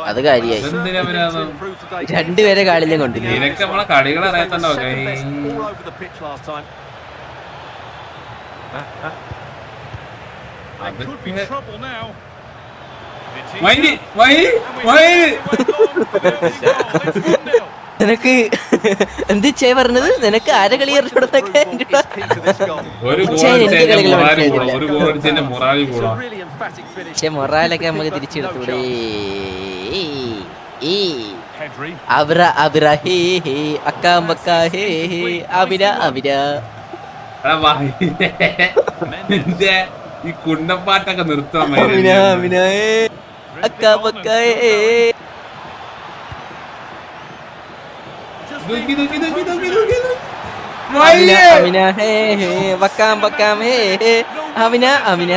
അത് കാര്യമായി രണ്ടുപേരെ കാളിലും കൊണ്ടില്ല. നമ്മളെ കളികൾ അറിയാത്തണ്ടോ നിനക്ക് എന്ത് ചേ പറഞ്ഞത്? നിനക്ക് ആരെ കളി അറിഞ്ഞൂടത്തൊക്കെ? പക്ഷെ മൊറാലൊക്കെ നമുക്ക് തിരിച്ചെടുത്തൂടെ? അവര അവര ഹേ ഹേ അക്കാമ്പക്ക ഹേ ഹേ അവിര അവിര. ഈ കുണ്ടപ്പാട്ടൊക്കെ നിർത്താൻ അക്കാമ്പക്ക അമിന ഹേ ഹേ വക്കാം വക്കാം ഹേ ഹേ അമിന അമിന.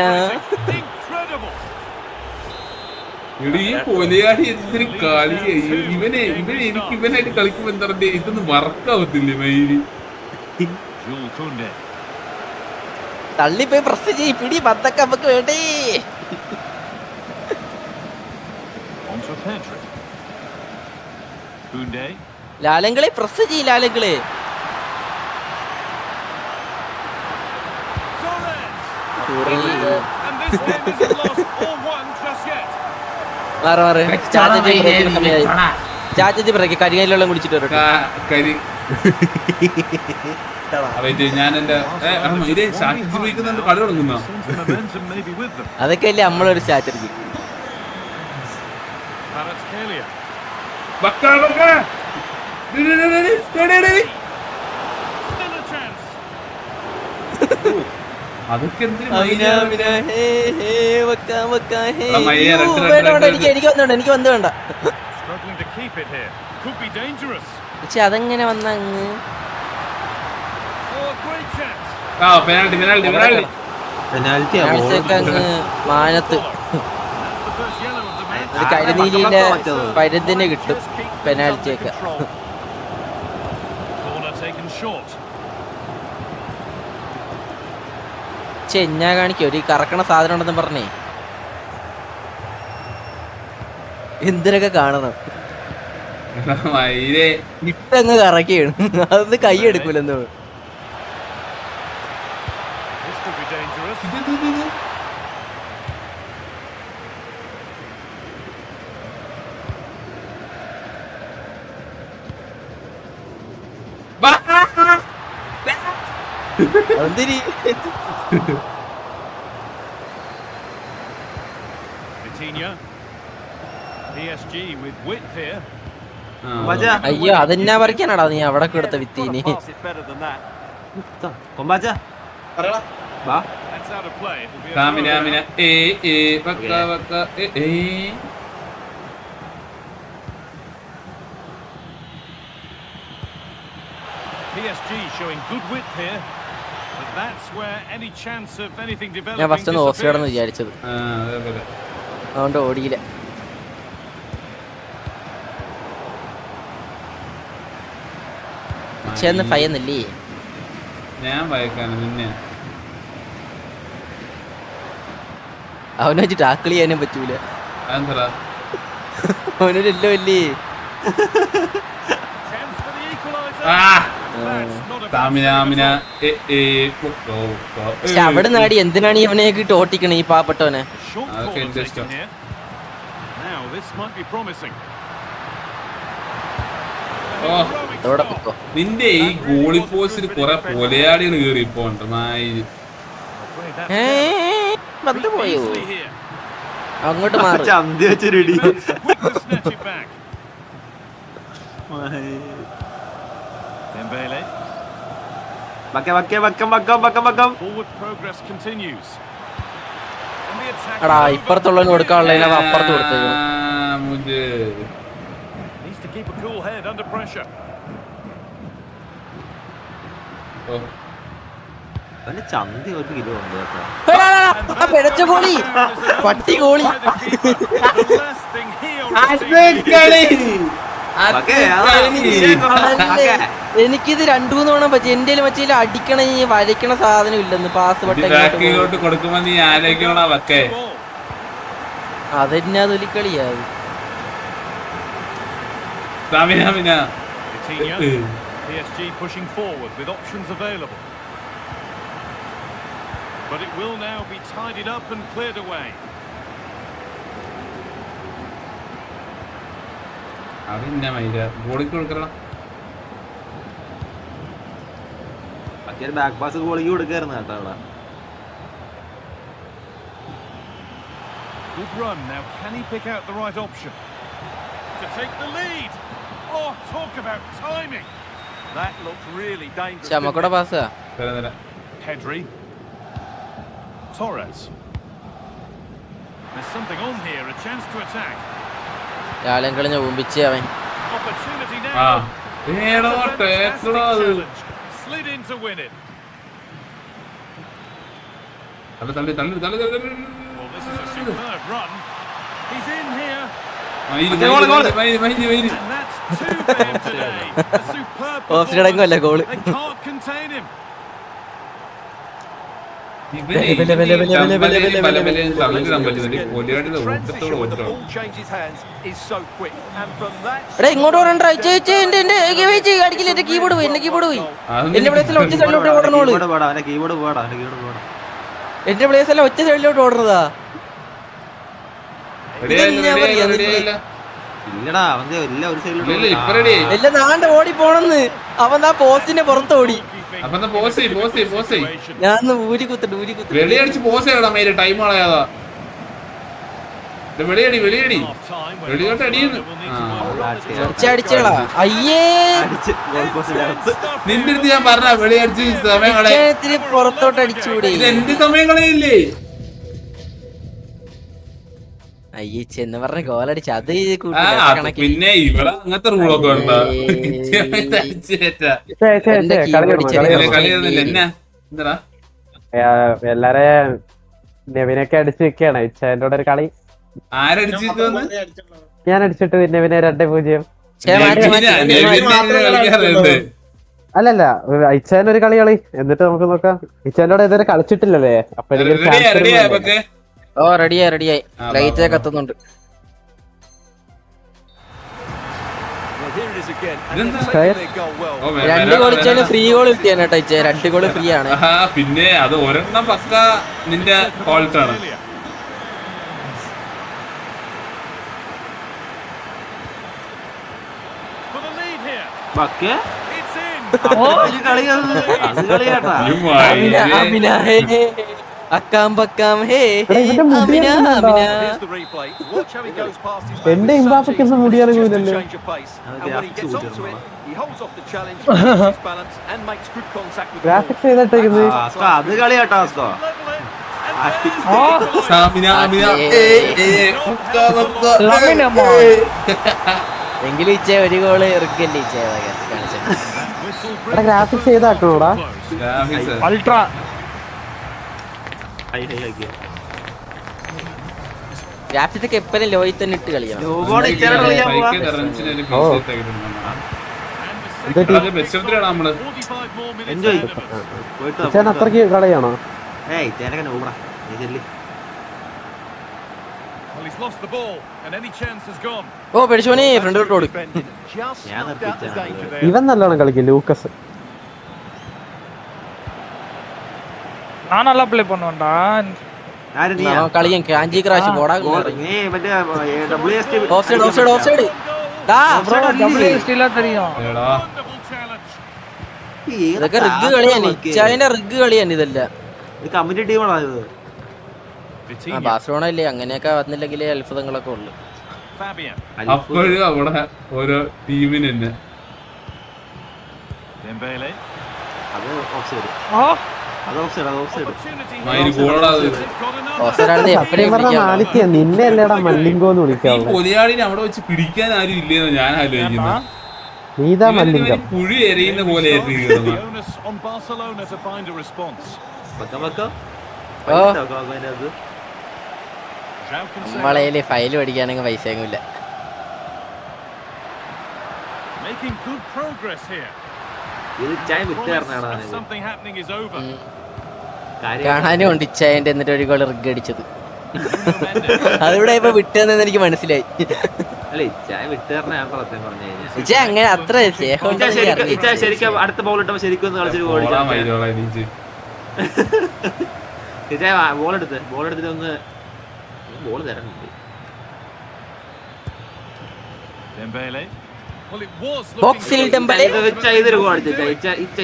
കൊലയാടി എന്തൊരു കളി! എനിക്ക് ഇവനായിട്ട് കളിക്കുമ്പോ എന്താ പറയുക, ഇതൊന്നും വർക്കാവത്തില്ലേ മയില്? തള്ളിപ്പോയി പ്രസ് ചെയ്യ്, പിടി പത്തൊക്കെ നമുക്ക് വേണ്ടേ. ലാലങ്ങളെ പ്രസ് ചെയ്യ്, ലാലങ്ങളെ. ചാച്ചി പറയ്ക്ക് കരികയിലെല്ലാം കുടിച്ചിട്ട് വരും. ഞാൻ എന്റെ കളി തുടങ്ങുന്ന അതൊക്കെ അല്ലേ നമ്മളൊരു സ്ട്രാറ്റജി. അതൊക്കെ എനിക്ക് വന്നു വേണ്ട. പക്ഷെ അതെങ്ങനെ വന്ന അങ്ങ് അങ്ങ് മാനത്ത് കരിനീലിന്റെ പരുന്തിന് കിട്ടും പെനാൽറ്റിയൊക്കെ. ഞാൻ കാണിക്കോ ഒരു കറക്കണ സാധനം ഉണ്ടെന്ന് പറഞ്ഞേ. എന്തിനൊക്കെ കാണണം ഇട്ടങ്ങ് കറക്കാണ്. അതൊന്ന് കൈ എടുക്കൂലെന്നോ. എന്തിരി അയ്യോ അതെന്നാ പറിക്കാനാടാ നീ അവിടെ കൊടുത്ത വിത്തീന്? ഞാൻ ഫസ്റ്റ് ഒന്ന് ഓഫ്സൈഡെന്ന് വിചാരിച്ചത്, അതുകൊണ്ട് ഓടിയില്ല. പക്ഷെ ഫയന്നല്ലേ ഞാൻ ഭയക്കാണ് നിന്നെ. അവനെ വെച്ച് ടാക്കിൾ ചെയ്യാനും പറ്റൂല. അവനൊരെല്ലോ അല്ലേ. പക്ഷെ അവിടെ നാടി എന്തിനാണ് ഇവനെയൊക്കെ ഇട്ട് ഓട്ടിക്കണേ ഈ പാവപ്പെട്ടവനെ? നിന്റെ ഈ ഗോളി പോസ്റ്റിൽ കുറെ കൊലയാടികൾ കേറി ഇപ്പൊ പോയോ? അങ്ങോട്ട് മാറി എടാ ഇപ്പുറത്തുള്ളവന് കൊടുക്കാനുള്ള അപ്പുറത്ത് കൊടുത്തേക്കും. പിഴച്ച ഗോളി, പട്ടി ഗോളി. എനിക്കിത് 2-3 തവണ പറ്റി. എന്റെ മറ്റേ അടിക്കണ ഈ വരയ്ക്കണ സാധനം ഇല്ലെന്ന്. പാസ് കൊടുക്കുമ്പോ നീ ആലോചിക്കണ വക്കേ അതെന്നാ തൊലിക്കളിയാവും. PSG pushing forward with options available. But it will now be tidied up and cleared away. അതെന്നാ മൈര ഗോളിക്ക് കൊടുക്കണം. മറ്റേ ബാക്ക് പാസ് ഗോളിക്ക് കൊടുക്കായിരുന്നു കേട്ടോ അവിടെ. Good run. Now can he pick out the right option to take the lead? Oh, talk about timing. That looked really dangerous. ചമക്കോടെ pass. Pedri. Torres. There's something on here, a chance to attack. യാളെയും കളിഞ്ഞ ഊമ്പിച്ച് അവൻ. Opportunity now. Slid in to win it. തള്ളി Well, this is a superb run. He's in here. And that's two for him today. A superb performance. They can't contain him. ഇങ്ങോട്ട് ഓടണ്ട. അടിക്കില്ല. എന്റെ keyboard പോയി. എന്റെ keyboard പോയി. എന്റെ പ്ലേസിൽ ഒറ്റ സൈഡിലോട്ട് ഓടണോളൂ. എന്റെ പ്ലേസല്ല ഒറ്റ സൈഡിലോട്ട് ഓടുന്നതാ. എല്ലാം നാണ്ട് ഓടി പോണെന്ന്. അവൻ ആ പോസ്റ്റിന്റെ പുറത്ത് ഓടി. ഞാൻ ഊരി കുത്തിട്ട് വെളിയടിച്ച് പോസ് ചെയ്യണം മേലെ ടൈം കളയാതാ. വെളിയടി വെളിയടി വെളിയോട്ട് അടിയുന്നു. അടിച്ചേളാ. അയ്യേ നിന്റെ അടുത്ത് ഞാൻ പറഞ്ഞ വെളിയടിച്ച് സമയം കളയാ. പുറത്തോട്ട് അടിച്ചുകൂടി. ഇത് എന്റെ സമയം കളയില്ലേ? അയ്യേ ചെന്ന് പറഞ്ഞ ഗോളടിച്ച് അത് പിന്നെ ഇവിടെ അങ്ങനത്തെ റൂളൊക്കെ ഉണ്ടോ? എല്ലാരെ നെവിനൊക്കെ അടിച്ചു നിക്കാണ്. ഇച്ചാന്റെ ഒരു കളി ആരടിച്ചിട്ട് ഞാൻ അടിച്ചിട്ട് നെവിനെ 2-0. അല്ലല്ല ഇച്ചാൻ ഒരു കളി എന്നിട്ട് നമുക്ക് നോക്കാം. ഇച്ചാന്റെ ഇതുവരെ കളിച്ചിട്ടില്ലല്ലേ? അപ്പൊ ഓ റെഡിയായി. ലൈറ്റ് കത്തുന്നുണ്ട്. രണ്ട് ഗോളിച്ചാലും ഫ്രീ ഗോൾ കിട്ടിയാണ് കേട്ടോ. 2 ഗോള് ഫ്രീ ആണ്. പിന്നെ അത് ഒരെണ്ണം പക്ക നിന്റെ ഫോൾട്ടാണ്. എന്റെ ഇമ്പാപ്പയ്ക്കൊന്നും മുടിയാറില്ലല്ലോ. ഗ്രാഫിക്സ് ചെയ്തിട്ടേക്കുന്നത് അത് കളിയാട്ടോ. എങ്കിലും ഇച്ച ഒരു ഗോള് ഇറക്കല്ലേ ഇച്ച ഗ്രാഫിക്സ് ചെയ്താക്കണോടാ. അൾട്രാ ഗ്രാഫിക്സ് എപ്പോഴും ലോയിൽ തന്നെ ഇട്ട് കളിക്കണം. അത്രക്ക് കളിയാണോ? ഓ പേടിച്ചോനെ ഫ്രണ്ട് ഓടി. ഇവൻ നല്ലോണം കളിക്കും ലൂക്കസ്. நான் நல்லா ப்ளே பண்ணுவேன்டா. കളിയും കാഞ്ചി ക്രാഷ് പോടാ. ഓഫ്സൈഡ് ഡാ ப்ரோ WST ல தெரியும். ഇതൊക്കെ റിഗ് കളിയാണ്. ഇച്ചായന്റെ റിഗ് കളിയാണ് ഇതെല്ലാം. ഇത് കമ്മിറ്റി ടീമാണോ ഇത്? ബാഴ്സലോണ അല്ലേ? അങ്ങനെയൊക്കെ വന്നില്ലെങ്കിൽ അത്ഭുതങ്ങളൊക്കെ ഉള്ളു. അപ്പോഴും അവിടെ ഓരോ ടീമിന് തന്നെ നിന്നെ അല്ലേടാ മല്ലിങ്കോന്ന് വിളിക്കാം. കൊലയാളിനെ അവിടെ വെച്ച് പിടിക്കാൻ ആരും ഇല്ലെന്ന് ഞാൻ ആലോചിക്കുന്നു. നീതാ മല്ലിങ്കം കുഴി എറിയുന്ന പോലെ നമ്മളെ ഫയല് പഠിക്കാണെങ്കിൽ പൈസ ഇല്ല. കാണാനും ഉണ്ട് ഇച്ചായന്റെ എന്നിട്ട് ഒരു ഗോൾ റിഗ് അടിച്ചത്. അതിവിടെ ഇപ്പൊ വിട്ടെന്ന് എനിക്ക് മനസ്സിലായി. അല്ല ഇച്ചായ വിട്ടുകാരനെ ഞാൻ സത്യം പറഞ്ഞു കഴിഞ്ഞാൽ ഇച്ച അങ്ങനെ അത്ര സ്നേഹം ഇച്ചായ ശരിക്കും അടുത്ത ബോൾ ഇട്ടപ്പോ ശരിക്കും ഒന്ന് കളിച്ചൊരു ഗോൾ ഓളാ മയിലോളാ എണീച്ച്. ഇച്ചായ ബോൾ എടുത്തിട്ട് ഒന്ന് ബോൾ തരാനുണ്ട്. Dembele. Well, it was ബോക്സിൽ looking ടെമ്പലെ ഇതൊരു ഗോൾ അടിച്ചു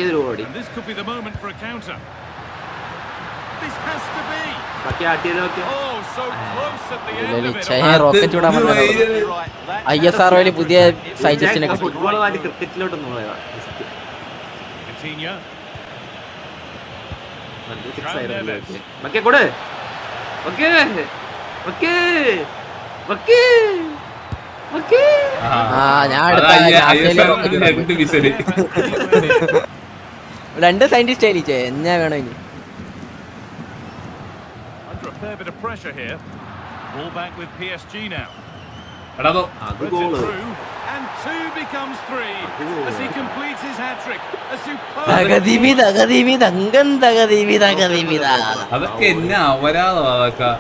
ഇതൊരു ഗോൾ അടി and this could be the moment for a counter. This has to be. ബാക്കി ആട്ടിയതോ ഒക്കെ Oh, so close at the end of it. ഇച്ചയെ റോക്കറ്റ് വിടാൻ You're പറഞ്ഞത്. right. That ISROയിൽ പുതിയ സൈജസ്റ്റിനെ കിട്ടി. ഫുട്ബോൾ മാറ്റി ക്രിക്കറ്റിലോട്ടൊന്നും പോയതാ. Coutinho. നല്ല six ആയിരുന്നു ഓക്കെ. ബാക്കി കൊടു. ഓക്കേ. ഓക്കേ. ഓക്കേ. ഓക്കേ. ഞാൻ അതാ ഈ അടുത്ത ISR രണ്ട് വിസല്. രണ്ട് സയന്റിസ്റ്റ് ആയില്ലേ എന്നാ വേണോ ഇനി. Under a fair bit of pressure here. Ball back with PSG now. എടാ അതോ അത് Puts it goal. through, and 2 becomes 3 as he completes his hat-trick. A superb. തകതിമി തകതിമി തങ്കം തകതിമി തകതിമിത. അതൊക്കെ എന്നെ അപരാധം അതൊക്കെ.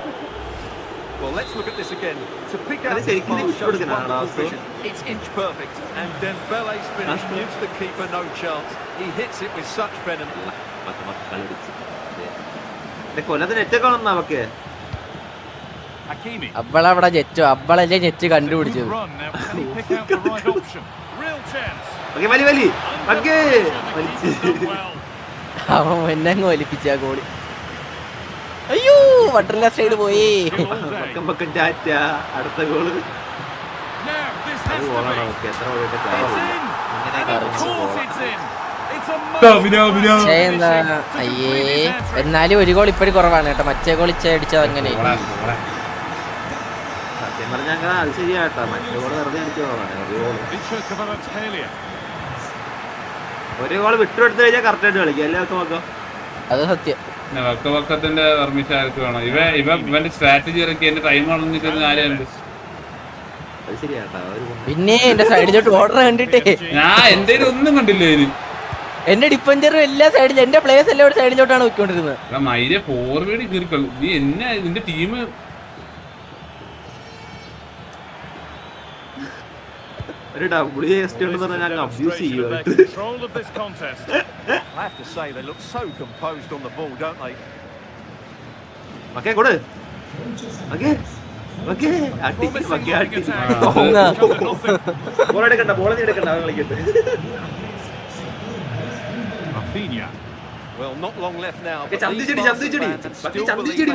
Well, let's look at this again. To pick അത് out ശരിക്കും this ഇത് ball shows കൊടുക്കണം, wonderful ആടാ. vision. It's inch perfect, and Dembele's finish gives the keeper no chance. He hits it with such venom. കൊല്ലത്തിന് ഏറ്റവും കാണുന്ന അവക്ക് Hakimi. അവളവിടെ ജെറ്റോ അവളല്ലേ ജെറ്റ് Good കണ്ടുപിടിച്ചത്. run. Now, can he pick out the right option? Real chance. Okay വലി വലി okay The keeper's done well. അവൻ എന്നങ്ങ് വലിപ്പിച്ച ഗോളി. അയ്യോ വട്ടർല സൈഡ് പോയി. പക്കം പക്കം ടാറ്റ അടുത്ത ഗോള്. Now, this അത് has to ഗോളാണ് be. അവക്ക് എത്ര ഗോളിട്ട് It's കാര്യമില്ല. in. ഇങ്ങനെ And of കളിച്ച് course ഗോളാ. it's in. It's a പക്ഷേ എന്താ അയ്യേ എന്നാലും ഒരു ഗോൾ ഇപ്പഴും കുറവാണ് കേട്ടോ. മറ്റേ ഗോൾ ഇച്ച അടിച്ചത് അങ്ങനെ. സത്യം പറഞ്ഞാൽ അങ്ങനെ അത് ശരിയാട്ടോ. മറ്റേ ഗോള് വെറുതെ അടിച്ചു പോകാണ്. ഒരു ഗോള് വിട്ടുകൊടുത്തു കഴിഞ്ഞാൽ കറക്റ്റ് ആയിട്ട് കളിക്കും. എല്ലാവർക്കും നോക്കാം. അത് സത്യം. വക്കത്തിന്റെ പെർമിഷൻ ആർക്ക് വേണം? ഇവന്റെ സ്ട്രാറ്റജി ഇറക്കി എന്റെ ടൈം വളർന്നിരിക്കുന്ന ആരെയുണ്ട്? അത് ശരിയാട്ടോ. പിന്നെ എന്റെ സൈഡിലോട്ട് ഓർഡർ കണ്ടിട്ടേ ഞാൻ എന്റെ ഒന്നും കണ്ടില്ല ഇതിന്. എന്റെ ഡിഫൻഡറും എല്ലാ സൈഡിലും എന്റെ പ്ലേയേഴ്സ് എല്ലാം ഒരു സൈഡിലോട്ടാണ് പോയിക്കൊണ്ടിരുന്നത്. മൈരെ ഫോർവേഡ് കീറിക്കളു. നീ എന്നെ നിന്റെ ടീം ഒരു WST ഉണ്ടെന്ന് പറഞ്ഞാൽ ഞാൻ അബ്യൂസ് ചെയ്യുമായിട്ട്. ഓക്കെ കൊടു. ഓക്കെ ഓക്കെ അടി ഓക്കെ അടി. ബോൾ എടുക്കണ്ട, ബോൾ നീ എടുക്കണ്ട, അവൻ കളിക്കട്ടെ. ചന്തിച്ചിടി ചന്തിച്ചിടി ബാക്കി ചന്തിച്ചിടി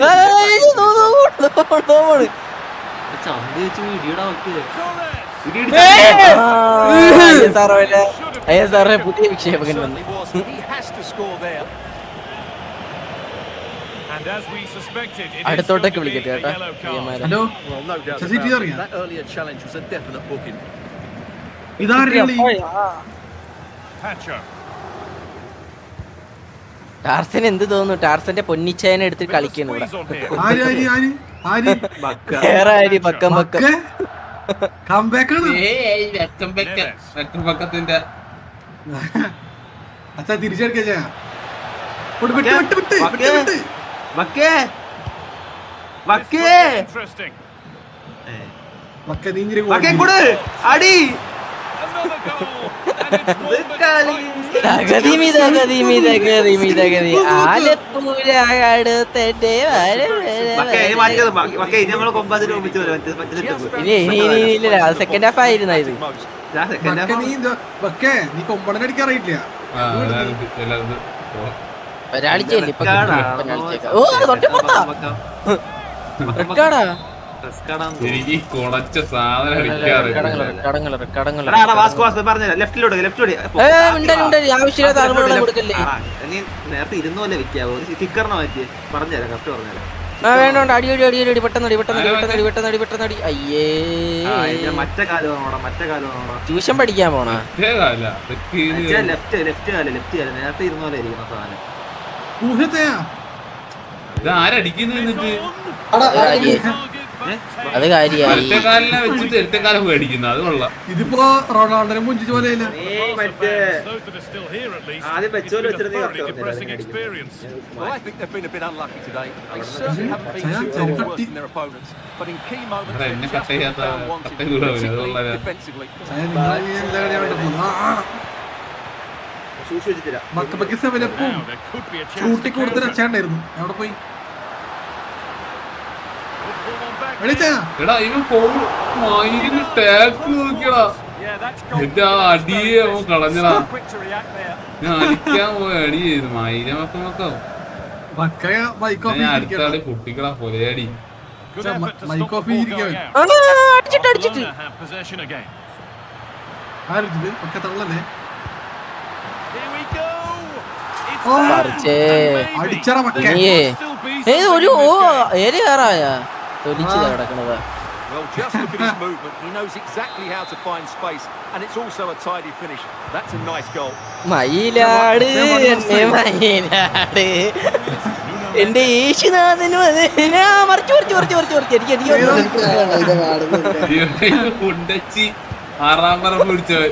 ചന്തിച്ചു ഇടിയടാ ഒക്കെ സാറേ പുതിയ വിക്ഷേപകൻ വന്നു. അടുത്തോട്ടൊക്കെ വിളിക്കട്ടെ കേട്ടോ. ഹലോ ടാർസൻ എന്ത് തോന്നുന്നു? ടാർസന്റെ പൊന്നിച്ചേനെ എടുത്ത് കളിക്കുന്നു ഇവിടെ. വേറെ ആര് പക്കം പക്കം പക്കത്തിന്റെ തിരിച്ചെടുക്കാ അടി തകതിമി തകതിമി തകതിമി തകതി ആലപ്പൂര അടുത്തേ ഇല്ല സെക്കൻഡ് ഹാഫ് ആയിരുന്നു ഇത്. നീ കൊമ്പടനടിക്കാൻ അറിയില്ല. ഒരാഴ്ചയല്ലേ ഇപ്പൊ ഓ തൊട്ടപ്പത്താ റെക്കാർഡാ. എനിക്ക് കുണച്ച സാധനം അടിക്കാറ്. ആവശ്യമില്ലാത്ത ആളുകളെ കൊടുക്കല്ലേ. നീ നേരത്തെ ഇരുന്നോലെ വെക്കാവോ? സ്റ്റിക്കറിനെ മാറ്റി പറഞ്ഞുതരാം, കറക്റ്റ് പറഞ്ഞുതരാം. വേണ്ട അടിയടി അടിയടി പെട്ടെന്നടി പെട്ടെന്നടി പെട്ടെന്നടി പെട്ടെന്നടി പെട്ടെന്നടി. അയ്യേ മറ്റേ കാലം ആണോടാ, മറ്റേ കാലം ആണോടാ. ട്യൂഷൻ പഠിക്കാൻ പോണ ലെഫ്റ്റ് കാലം നേരത്തെ ഇരുന്നോലെ ഇരിക്കുന്ന സാധനം. ഇത് ആരടിക്കുന്നു എന്നിട്ട് അത് കാര്യായി. വലത്തേക്കാലിനെ വെച്ചിട്ട് ഇരട്ടക്കാലം മേടിക്കുന്നു, അത് കൊള്ളാം. ഇതിപ്പോ റൊണാൾഡോനെ മുഞ്ചിച്ച പോലെയില്ല. മറ്റേ Those that are still here at least. ആദ്യം വെച്ചോല് It's വെച്ചിരുന്ന a very depressing experience. Well, I think they've been a bit unlucky today. They certainly haven't been too well versed in their opponents, but in key moments എടാ, they've എന്നെ just cut been ചെയ്യാത്ത found wanting, cut കൂടെ വരും, particularly അതുകൊള്ളാം. defensively. നിങ്ങളെ എല്ലാ കളിയായിട്ട് പോകുന്നു. സൂക്ഷിച്ചു വെച്ചിട്ടില്ല. ബക്കബക്കി സെവനപ്പും Now there could be a chance. ഷൂട്ടി to കൊടുത്ത് counter. രക്ഷയുണ്ടായിരുന്നു. എവിടെ പോയി? Good ball on back എണീച്ചാ? here. എടാ ഇവൻ മയിലിന് ടാക്ക് നോക്കിയടാ, Yeah, that's goal. എന്റെ ആ അടിയെ അവൻ കളഞ്ഞടാ. Quick to react there. ഞാൻ അടിക്കാൻ പോയ അടി ചെയ്തു മയിലെ മക്കമക്കാവും. ബക്ക മൈക്ക് ഓഫ് ഞാൻ അടുത്ത ചെയ്തിരിക്കുകയാണ്. ആള് കുട്ടികളാ പൊലയടി. Good effort to Mike stop the off ball ഇരിക്കുകയാണ്. going out. അടിച്ചിട്ട് അടിച്ചിട്ട്. Barcelona have possession again. ആരിത്? ബക്ക തള്ളല്ലേ? Here we go. It's Oh. there. പറിച്ചേ. Maybe. അടിച്ചറ ബക്ക. നീയേ. Still be ഒരു something in this game. ഏരി കയറായ തൊലിച്ച് കിടക്കണത്. Well, just look at his movement. He knows exactly how to find space, and it's also a tidy finish. That's a nice goal. Mayilad എന്നെ മയിലാട് എന്റെ യേശുനാഥനും മറിച്ചു എനിക്ക് ഉണ്ടച്ചി 6ാം പറമ്പ് പിടിച്ചവൻ.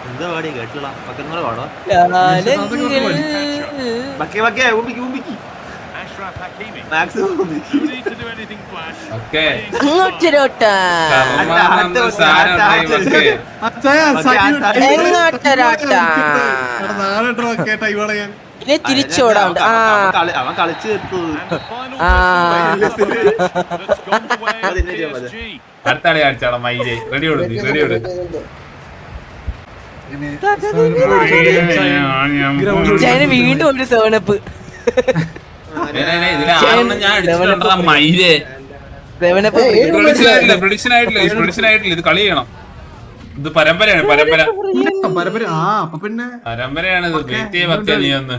എന്താ പാടി കേട്ടില്ല. പക്കങ്ങളെ പാടോ. ലാലെങ്കിൽ ബക്കേ ബക്കേ ഊമ്പിക്ക് ഊമ്പിക്ക്. Ashraf Hakimi. മാക്സിമം ഊമ്പിക്ക്. No need to do anything flash. ഒക്കെ അങ്ങോട്ടൊരോട്ടാ സാരണ്ടായി ഒക്കെ. അച്ചായ, സൈഡ് വിട്ട്. എങ്ങോട്ടൊരോട്ടാ എടാ, നാലെട്ട് ബക്കയായിട്ടാ ഇവിടെ ഞാൻ. ഇനി തിരിച്ചോടാണ്ട്. ആ അവൻ കളിച്ചു തീർത്തു. And the final Ah. whistle that's gone the way of അതിന്റെ ജോബ്. PSG. അടുത്ത കളി കാണിച്ചാടാ മയിലെ. റെഡി കൊടു ഇങ്ങനെ ഇച്ചായന് വീണ്ടും ഒരു സേവനപ്പ്. ഇതിലാണെന്ന് ഞാൻ അടിച്ചിട്ടുണ്ടാ മയിലെ. സേവനപ്പ് പ്രഡിക്ഷൻ ആയിട്ടില്ല. ഇത് കളി ചെയ്യണം. ഇത് പരമ്പരയാണ്. പരമ്പര. ആ അപ്പൊ പിന്നെ പരമ്പരയാണ് ഇത്. വെയിറ്റ് ചെയ്യ നീ ഒന്ന്.